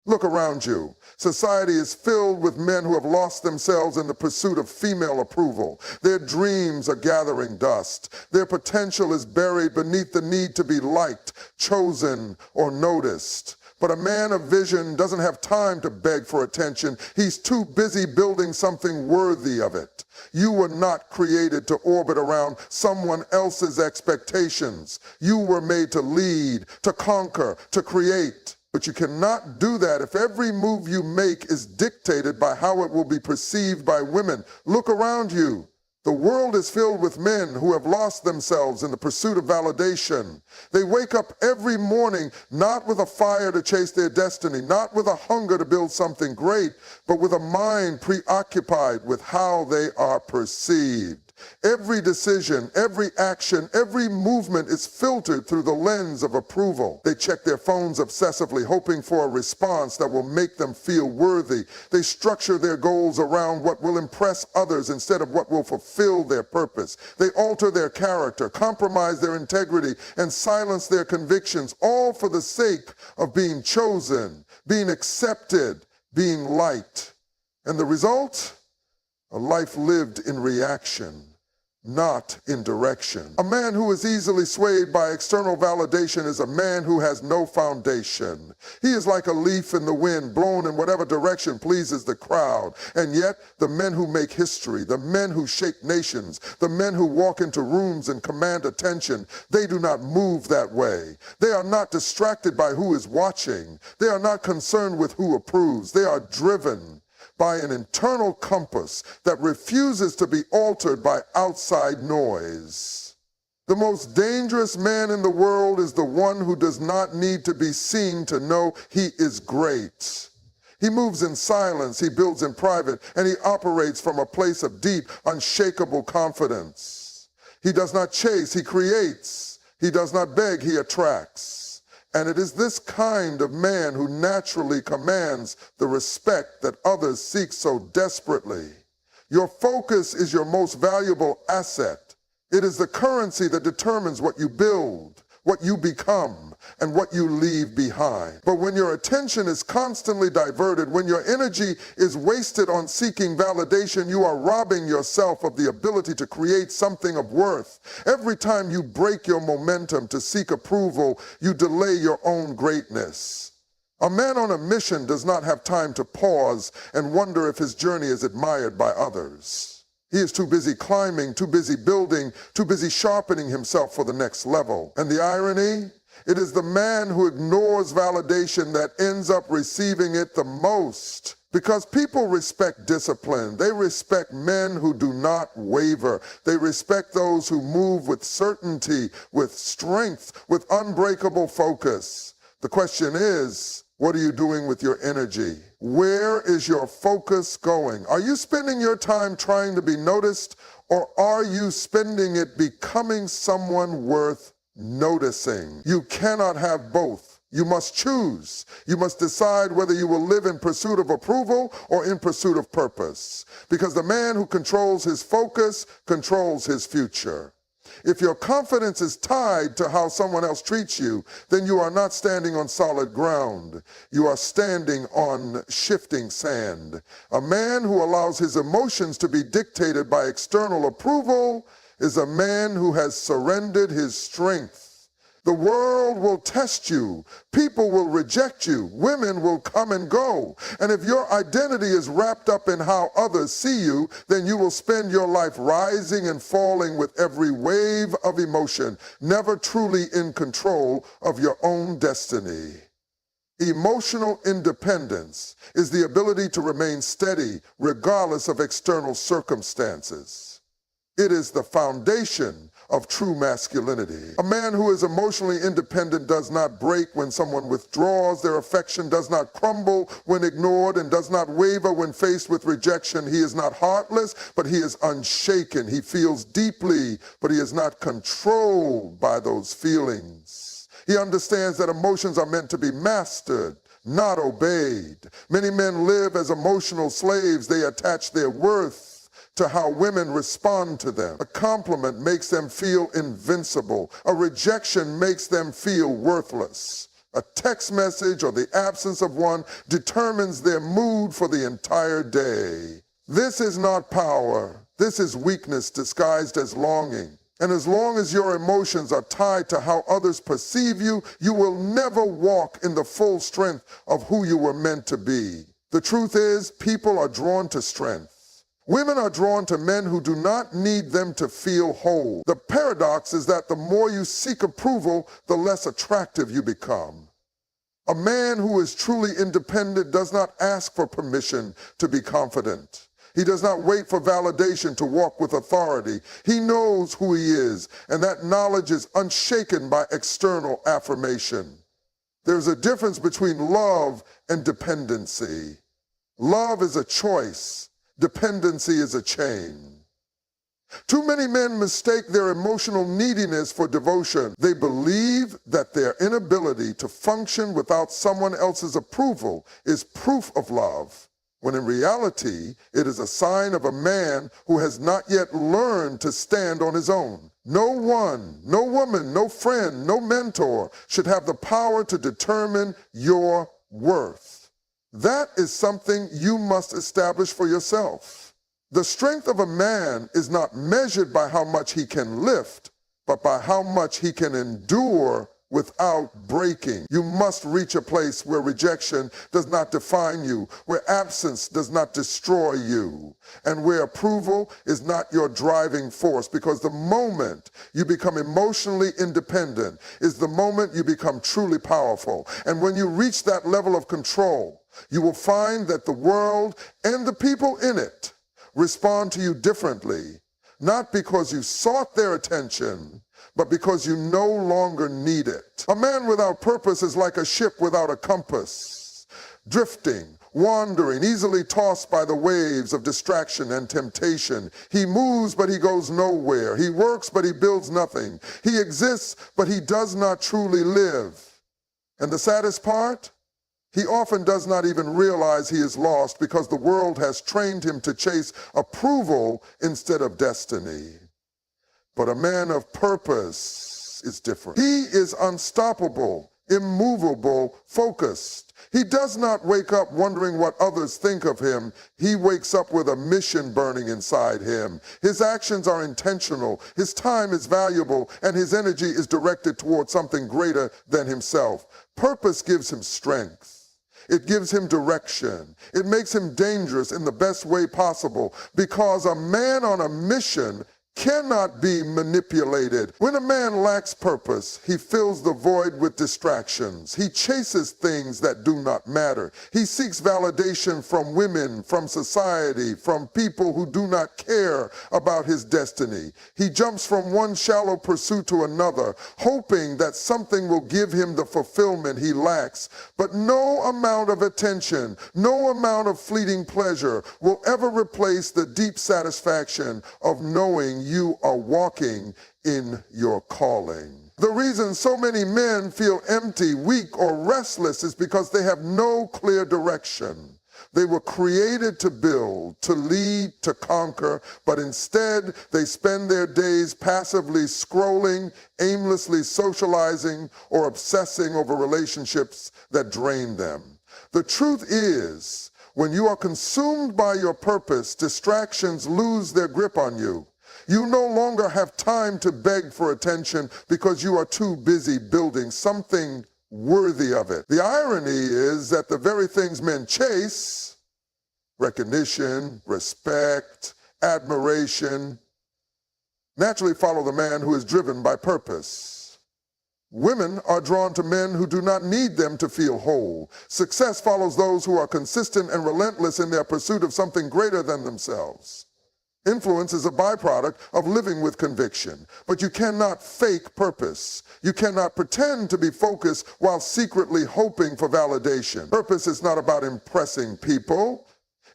Look around you. Society is filled with men who have lost themselves in the pursuit of female approval. Their dreams are gathering dust. Their potential is buried beneath the need to be liked, chosen, or noticed. But a man of vision doesn't have time to beg for attention. He's too busy building something worthy of it. You were not created to orbit around someone else's expectations. You were made to lead, to conquer, to create. But you cannot do that if every move you make is dictated by how it will be perceived by women. Look around you. The world is filled with men who have lost themselves in the pursuit of validation. They wake up every morning not with a fire to chase their destiny, not with a hunger to build something great, but with a mind preoccupied with how they are perceived. Every decision, every action, every movement is filtered through the lens of approval. They check their phones obsessively, hoping for a response that will make them feel worthy. They structure their goals around what will impress others instead of what will fulfill their purpose. They alter their character, compromise their integrity, and silence their convictions, all for the sake of being chosen, being accepted, being liked. And the result? A life lived in reaction, not in direction. A man who is easily swayed by external validation is a man who has no foundation. He is like a leaf in the wind, blown in whatever direction pleases the crowd. And yet, the men who make history, the men who shape nations, the men who walk into rooms and command attention, they do not move that way. They are not distracted by who is watching. They are not concerned with who approves. They are driven by an internal compass that refuses to be altered by outside noise. The most dangerous man in the world is the one who does not need to be seen to know he is great. He moves in silence, he builds in private, and he operates from a place of deep, unshakable confidence. He does not chase, he creates. He does not beg, he attracts. And it is this kind of man who naturally commands the respect that others seek so desperately. Your focus is your most valuable asset. It is the currency that determines what you build, what you become, and what you leave behind. But when your attention is constantly diverted, when your energy is wasted on seeking validation, you are robbing yourself of the ability to create something of worth. Every time you break your momentum to seek approval, you delay your own greatness. A man on a mission does not have time to pause and wonder if his journey is admired by others. He is too busy climbing, too busy building, too busy sharpening himself for the next level. And the irony? It is the man who ignores validation that ends up receiving it the most. Because people respect discipline. They respect men who do not waver. They respect those who move with certainty, with strength, with unbreakable focus. The question is, what are you doing with your energy? Where is your focus going? Are you spending your time trying to be noticed, or are you spending it becoming someone worth noticing? You cannot have both. You must choose. You must decide whether you will live in pursuit of approval or in pursuit of purpose. Because the man who controls his focus controls his future. If your confidence is tied to how someone else treats you, then you are not standing on solid ground. You are standing on shifting sand. A man who allows his emotions to be dictated by external approval is a man who has surrendered his strength. The world will test you. People will reject you. Women will come and go. And if your identity is wrapped up in how others see you, then you will spend your life rising and falling with every wave of emotion, never truly in control of your own destiny. Emotional independence is the ability to remain steady regardless of external circumstances. It is the foundation of true masculinity. A man who is emotionally independent does not break when someone withdraws their affection, does not crumble when ignored, and does not waver when faced with rejection. He is not heartless, but he is unshaken. He feels deeply, but he is not controlled by those feelings. He understands that emotions are meant to be mastered, not obeyed. Many men live as emotional slaves. They attach their worth to how women respond to them. A compliment makes them feel invincible. A rejection makes them feel worthless. A text message or the absence of one determines their mood for the entire day. This is not power. This is weakness disguised as longing. And as long as your emotions are tied to how others perceive you, you will never walk in the full strength of who you were meant to be. The truth is, people are drawn to strength. Women are drawn to men who do not need them to feel whole. The paradox is that the more you seek approval, the less attractive you become. A man who is truly independent does not ask for permission to be confident. He does not wait for validation to walk with authority. He knows who he is, and that knowledge is unshaken by external affirmation. There's a difference between love and dependency. Love is a choice. Dependency is a chain. Too many men mistake their emotional neediness for devotion. They believe that their inability to function without someone else's approval is proof of love, when in reality, it is a sign of a man who has not yet learned to stand on his own. No one, no woman, no friend, no mentor should have the power to determine your worth. That is something you must establish for yourself. The strength of a man is not measured by how much he can lift, but by how much he can endure without breaking. You must reach a place where rejection does not define you, where absence does not destroy you, and where approval is not your driving force, because the moment you become emotionally independent is the moment you become truly powerful. And when you reach that level of control, you will find that the world and the people in it respond to you differently, not because you sought their attention, but because you no longer need it. A man without purpose is like a ship without a compass, drifting, wandering, easily tossed by the waves of distraction and temptation. He moves, but he goes nowhere. He works, but he builds nothing. He exists, but he does not truly live. And the saddest part? He often does not even realize he is lost because the world has trained him to chase approval instead of destiny. But a man of purpose is different. He is unstoppable, immovable, focused. He does not wake up wondering what others think of him. He wakes up with a mission burning inside him. His actions are intentional, his time is valuable, and his energy is directed towards something greater than himself. Purpose gives him strength. It gives him direction. It makes him dangerous in the best way possible, because a man on a mission cannot be manipulated. When a man lacks purpose, he fills the void with distractions. He chases things that do not matter. He seeks validation from women, from society, from people who do not care about his destiny. He jumps from one shallow pursuit to another, hoping that something will give him the fulfillment he lacks. But no amount of attention, no amount of fleeting pleasure will ever replace the deep satisfaction of knowing you are walking in your calling. The reason so many men feel empty, weak, or restless is because they have no clear direction. They were created to build, to lead, to conquer, but instead they spend their days passively scrolling, aimlessly socializing, or obsessing over relationships that drain them. The truth is, when you are consumed by your purpose, distractions lose their grip on you. You no longer have time to beg for attention because you are too busy building something worthy of it. The irony is that the very things men chase, recognition, respect, admiration, naturally follow the man who is driven by purpose. Women are drawn to men who do not need them to feel whole. Success follows those who are consistent and relentless in their pursuit of something greater than themselves. Influence is a byproduct of living with conviction, but you cannot fake purpose. You cannot pretend to be focused while secretly hoping for validation. Purpose is not about impressing people.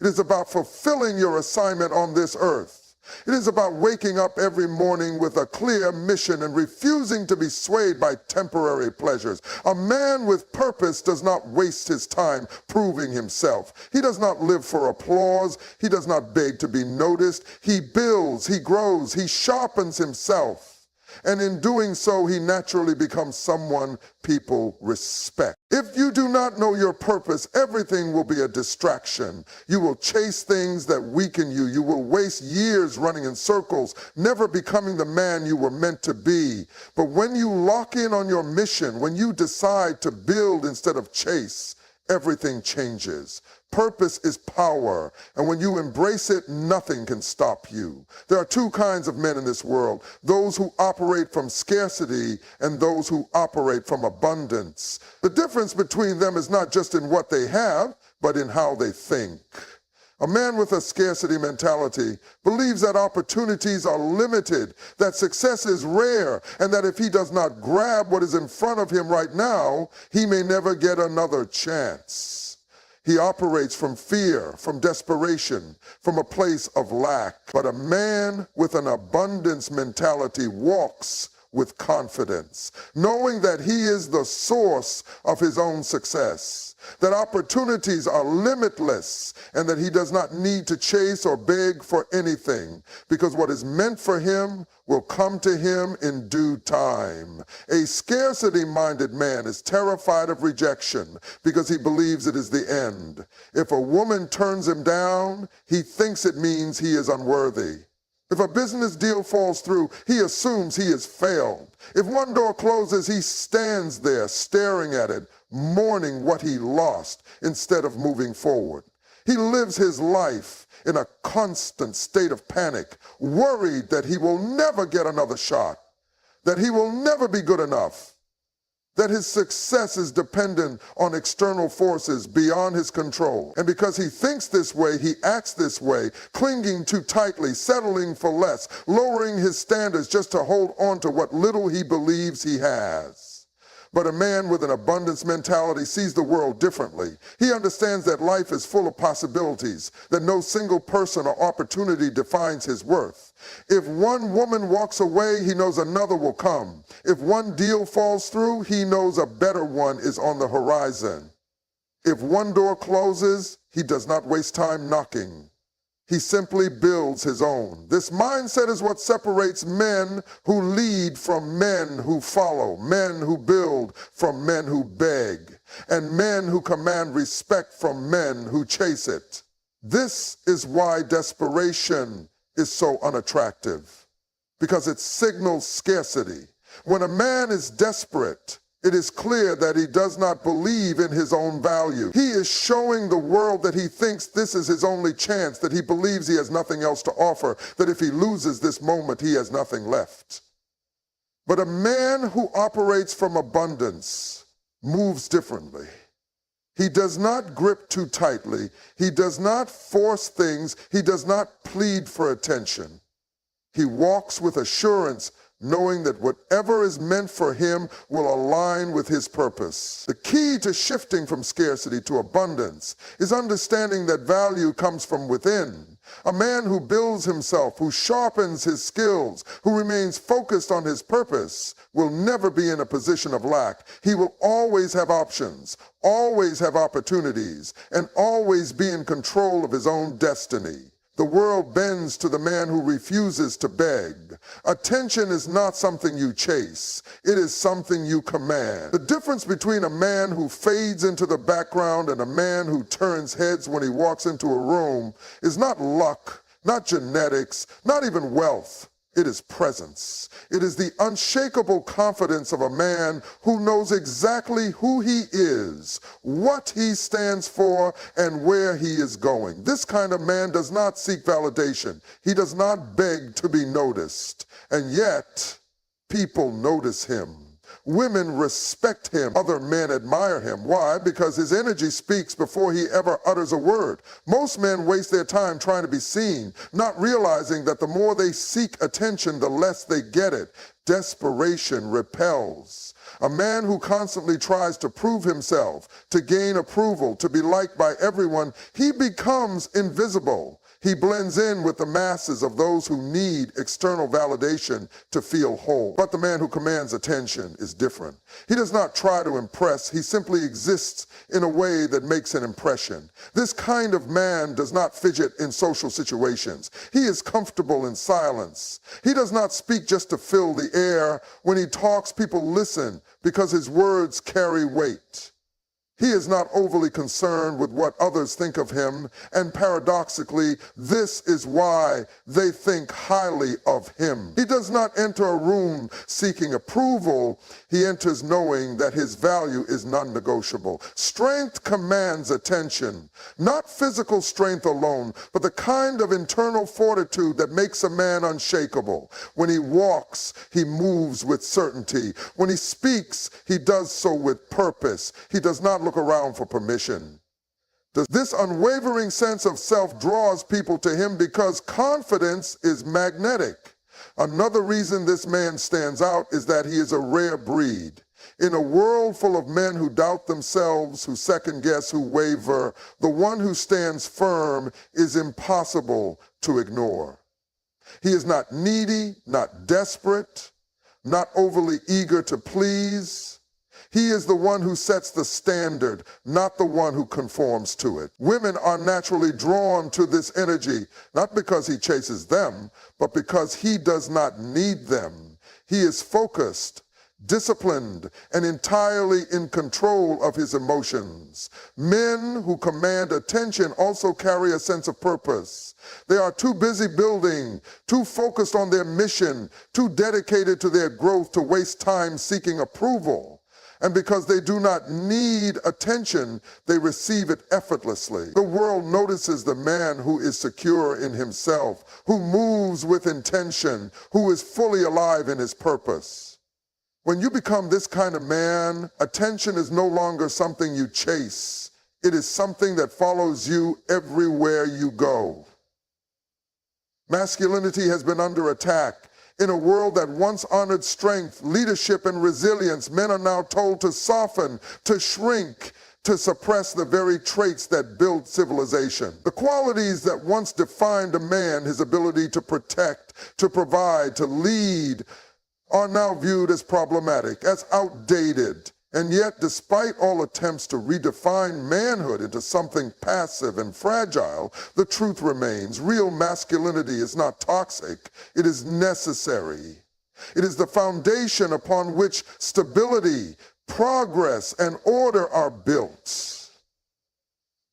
It is about fulfilling your assignment on this earth. It is about waking up every morning with a clear mission and refusing to be swayed by temporary pleasures. A man with purpose does not waste his time proving himself. He does not live for applause. He does not beg to be noticed. He builds, he grows, he sharpens himself. And in doing so, he naturally becomes someone people respect. If you do not know your purpose, everything will be a distraction. You will chase things that weaken you. You will waste years running in circles, never becoming the man you were meant to be. But when you lock in on your mission, when you decide to build instead of chase, everything changes. Purpose is power, and when you embrace it, nothing can stop you. There are two kinds of men in this world, those who operate from scarcity and those who operate from abundance. The difference between them is not just in what they have, but in how they think. A man with a scarcity mentality believes that opportunities are limited, that success is rare, and that if he does not grab what is in front of him right now, he may never get another chance. He operates from fear, from desperation, from a place of lack. But a man with an abundance mentality walks with confidence, knowing that he is the source of his own success, that opportunities are limitless, and that he does not need to chase or beg for anything, because what is meant for him will come to him in due time. A scarcity-minded man is terrified of rejection because he believes it is the end. If a woman turns him down, he thinks it means he is unworthy. If a business deal falls through, he assumes he has failed. If one door closes, he stands there staring at it, mourning what he lost instead of moving forward. He lives his life in a constant state of panic, worried that he will never get another shot, that he will never be good enough, that his success is dependent on external forces beyond his control. And because he thinks this way, he acts this way, clinging too tightly, settling for less, lowering his standards just to hold on to what little he believes he has. But a man with an abundance mentality sees the world differently. He understands that life is full of possibilities, that no single person or opportunity defines his worth. If one woman walks away, he knows another will come. If one deal falls through, he knows a better one is on the horizon. If one door closes, he does not waste time knocking. He simply builds his own. This mindset is what separates men who lead from men who follow, men who build from men who beg, and men who command respect from men who chase it. This is why desperation is so unattractive, because it signals scarcity. When a man is desperate, it is clear that he does not believe in his own value. He is showing the world that he thinks this is his only chance, that he believes he has nothing else to offer, that if he loses this moment, he has nothing left. But a man who operates from abundance moves differently. He does not grip too tightly. He does not force things. He does not plead for attention. He walks with assurance, knowing that whatever is meant for him will align with his purpose. The key to shifting from scarcity to abundance is understanding that value comes from within. A man who builds himself, who sharpens his skills, who remains focused on his purpose, will never be in a position of lack. He will always have options, always have opportunities, and always be in control of his own destiny. The world bends to the man who refuses to beg. Attention is not something you chase. It is something you command. The difference between a man who fades into the background and a man who turns heads when he walks into a room is not luck, not genetics, not even wealth. It is presence. It is the unshakable confidence of a man who knows exactly who he is, what he stands for, and where he is going. This kind of man does not seek validation. He does not beg to be noticed. And yet, people notice him. Women respect him. Other men admire him. Why? Because his energy speaks before he ever utters a word. Most men waste their time trying to be seen, not realizing that the more they seek attention, the less they get it. Desperation repels. A man who constantly tries to prove himself, to gain approval, to be liked by everyone, he becomes invisible. He blends in with the masses of those who need external validation to feel whole. But the man who commands attention is different. He does not try to impress. He simply exists in a way that makes an impression. This kind of man does not fidget in social situations. He is comfortable in silence. He does not speak just to fill the air. When he talks, people listen because his words carry weight. He is not overly concerned with what others think of him, and paradoxically, this is why they think highly of him. He does not enter a room seeking approval. He enters knowing that his value is non-negotiable. Strength commands attention, not physical strength alone, but the kind of internal fortitude that makes a man unshakable. When he walks, he moves with certainty. When he speaks, he does so with purpose. He does not look around for permission. This unwavering sense of self draws people to him because confidence is magnetic. Another reason this man stands out is that he is a rare breed. In a world full of men who doubt themselves, who second guess, who waver, the one who stands firm is impossible to ignore. He is not needy, not desperate, not overly eager to please. He is the one who sets the standard, not the one who conforms to it. Women are naturally drawn to this energy, not because he chases them, but because he does not need them. He is focused, disciplined, and entirely in control of his emotions. Men who command attention also carry a sense of purpose. They are too busy building, too focused on their mission, too dedicated to their growth to waste time seeking approval. And because they do not need attention, they receive it effortlessly. The world notices the man who is secure in himself, who moves with intention, who is fully alive in his purpose. When you become this kind of man, attention is no longer something you chase. It is something that follows you everywhere you go. Masculinity has been under attack. In a world that once honored strength, leadership, and resilience, men are now told to soften, to shrink, to suppress the very traits that build civilization. The qualities that once defined a man, his ability to protect, to provide, to lead, are now viewed as problematic, as outdated. And yet, despite all attempts to redefine manhood into something passive and fragile, the truth remains. Real masculinity is not toxic. It is necessary. It is the foundation upon which stability, progress, and order are built.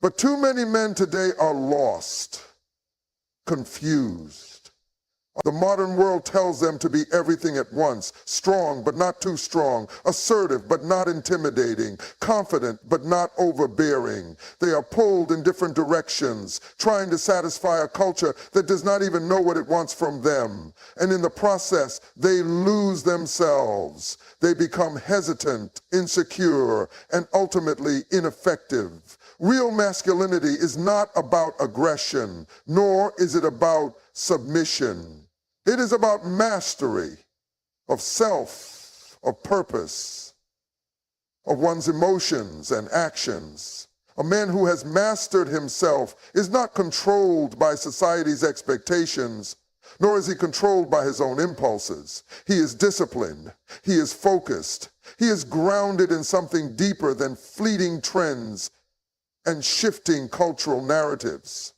But too many men today are lost, confused. The modern world tells them to be everything at once, strong but not too strong, assertive but not intimidating, confident but not overbearing. They are pulled in different directions, trying to satisfy a culture that does not even know what it wants from them. And in the process, they lose themselves. They become hesitant, insecure, and ultimately ineffective. Real masculinity is not about aggression, nor is it about submission. It is about mastery of self, of purpose, of one's emotions and actions. A man who has mastered himself is not controlled by society's expectations, nor is he controlled by his own impulses. He is disciplined. He is focused. He is grounded in something deeper than fleeting trends and shifting cultural narratives.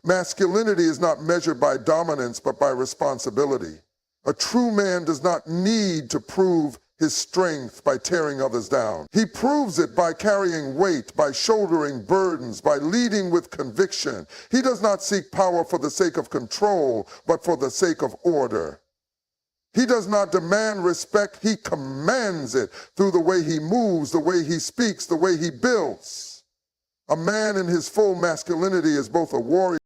Masculinity is not measured by dominance, but by responsibility. A true man does not need to prove his strength by tearing others down. He proves it by carrying weight, by shouldering burdens, by leading with conviction. He does not seek power for the sake of control, but for the sake of order. He does not demand respect, he commands it through the way he moves, the way he speaks, the way he builds. A man in his full masculinity is both a warrior